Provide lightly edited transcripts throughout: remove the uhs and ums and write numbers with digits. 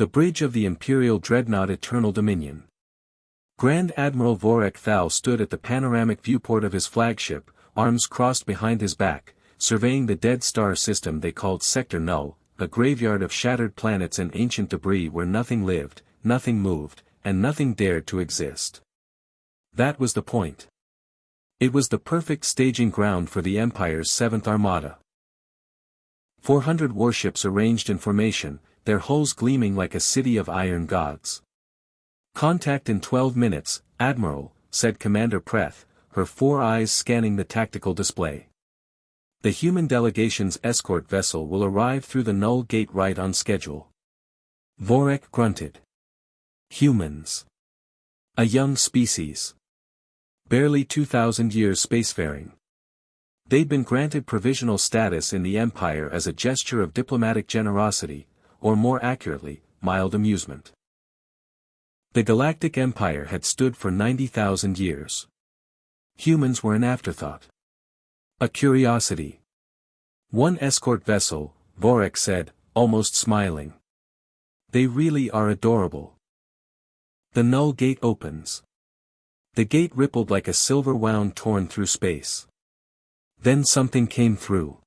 The bridge of the Imperial Dreadnought Eternal Dominion. Grand Admiral Vorek Thal stood at the panoramic viewport of his flagship, arms crossed behind his back, surveying the dead star system they called Sector Null, a graveyard of shattered planets and ancient debris where nothing lived, nothing moved, and nothing dared to exist. That was the point. It was the perfect staging ground for the Empire's 7th Armada. 400 warships arranged in formation, their hulls gleaming like a city of iron gods. "Contact in 12 minutes, Admiral," said Commander Preth, her 4 eyes scanning the tactical display. "The human delegation's escort vessel will arrive through the Null Gate right on schedule." Vorek grunted. Humans. A young species. Barely 2,000 years spacefaring. They'd been granted provisional status in the Empire as a gesture of diplomatic generosity, or more accurately, mild amusement. The Galactic Empire had stood for 90,000 years. Humans were an afterthought. A curiosity. "One escort vessel," Vorek said, almost smiling. "They really are adorable." The Null Gate opens. The gate rippled like a silver wound torn through space. Then something came through.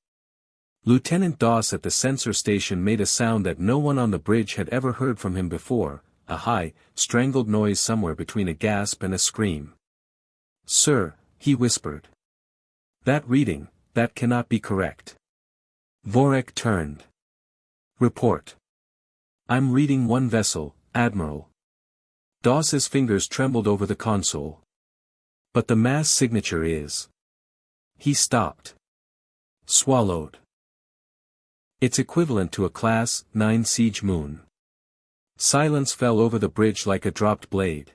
Lieutenant Doss at the sensor station made a sound that no one on the bridge had ever heard from him before, a high, strangled noise somewhere between a gasp and a scream. "Sir," he whispered. "That reading, that cannot be correct." Vorek turned. "Report." "I'm reading one vessel, Admiral." Doss's fingers trembled over the console. "But the mass signature is..." He stopped. Swallowed. "It's equivalent to a Class 9 siege moon." Silence fell over the bridge like a dropped blade.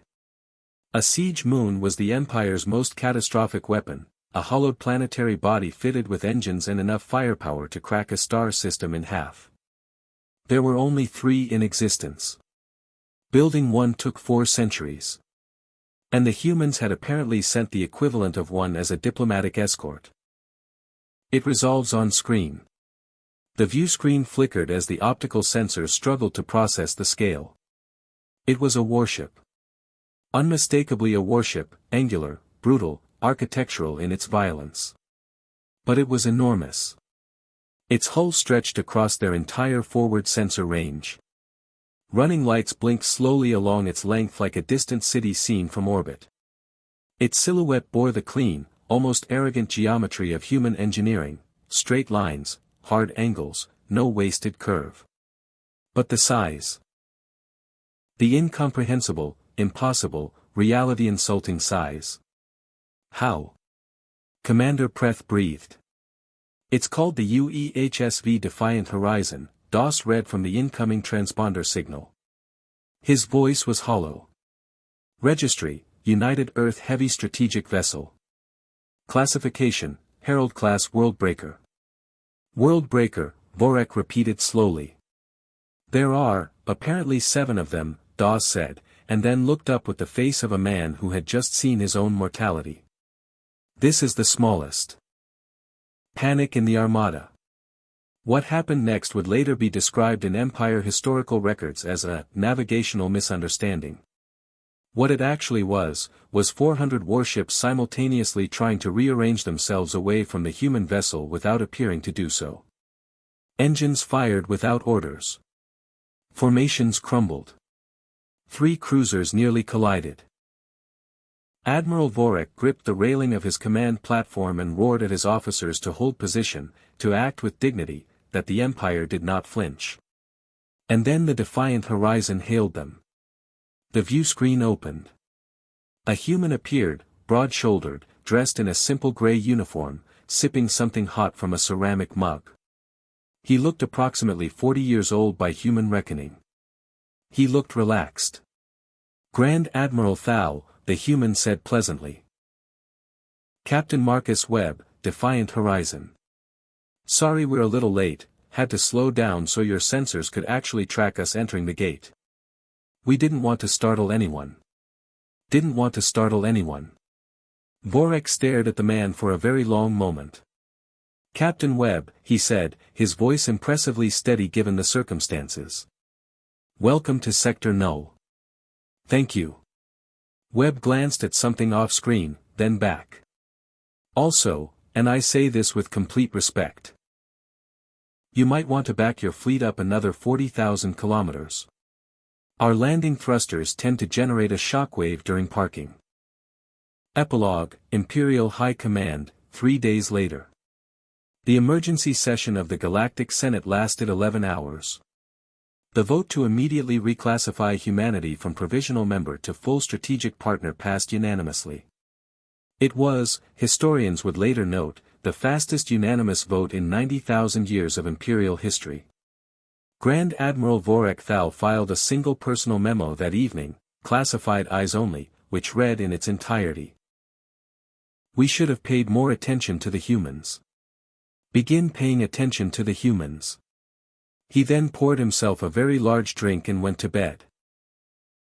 A siege moon was the Empire's most catastrophic weapon, a hollowed planetary body fitted with engines and enough firepower to crack a star system in half. There were only 3 in existence. Building one took 4 centuries. And the humans had apparently sent the equivalent of one as a diplomatic escort. "It resolves on screen." The view screen flickered as the optical sensors struggled to process the scale. It was a warship. Unmistakably a warship, angular, brutal, architectural in its violence. But it was enormous. Its hull stretched across their entire forward sensor range. Running lights blinked slowly along its length like a distant city seen from orbit. Its silhouette bore the clean, almost arrogant geometry of human engineering, straight lines, hard angles, no wasted curve. But the size. The incomprehensible, impossible, reality-insulting size. "How?" Commander Preth breathed. "It's called the UEHSV Defiant Horizon," Doss read from the incoming transponder signal. His voice was hollow. "Registry, United Earth Heavy Strategic Vessel. Classification, Herald-class Worldbreaker." "Worldbreaker," Vorek repeated slowly. "There are, apparently 7 of them," Doss said, and then looked up with the face of a man who had just seen his own mortality. "This is the smallest." Panic in the Armada. What happened next would later be described in Empire historical records as a navigational misunderstanding. What it actually was 400 warships simultaneously trying to rearrange themselves away from the human vessel without appearing to do so. Engines fired without orders. Formations crumbled. 3 cruisers nearly collided. Admiral Vorek gripped the railing of his command platform and roared at his officers to hold position, to act with dignity, that the Empire did not flinch. And then the defiant horizon hailed them. The view screen opened. A human appeared, broad-shouldered, dressed in a simple gray uniform, sipping something hot from a ceramic mug. He looked approximately 40 years old by human reckoning. He looked relaxed. "Grand Admiral Thal," the human said pleasantly. "Captain Marcus Webb, Defiant Horizon. Sorry we're a little late, had to slow down so your sensors could actually track us entering the gate. We didn't want to startle anyone." "Didn't want to startle anyone." Vorek stared at the man for a very long moment. "Captain Webb," he said, his voice impressively steady given the circumstances. Welcome to Sector Null. Thank you. Webb glanced at something off-screen, then back. Also, and I say this with complete respect, you might want to back your fleet up another 40,000 kilometers. Our landing thrusters tend to generate a shockwave during parking. Epilogue, Imperial High Command, 3 days later. The emergency session of the Galactic Senate lasted 11 hours. The vote to immediately reclassify humanity from provisional member to full strategic partner passed unanimously. It was, historians would later note, the fastest unanimous vote in 90,000 years of Imperial history. Grand Admiral Vorek Thal filed a single personal memo that evening, classified eyes only, which read in its entirety: "We should have paid more attention to the humans. Begin paying attention to the humans." He then poured himself a very large drink and went to bed.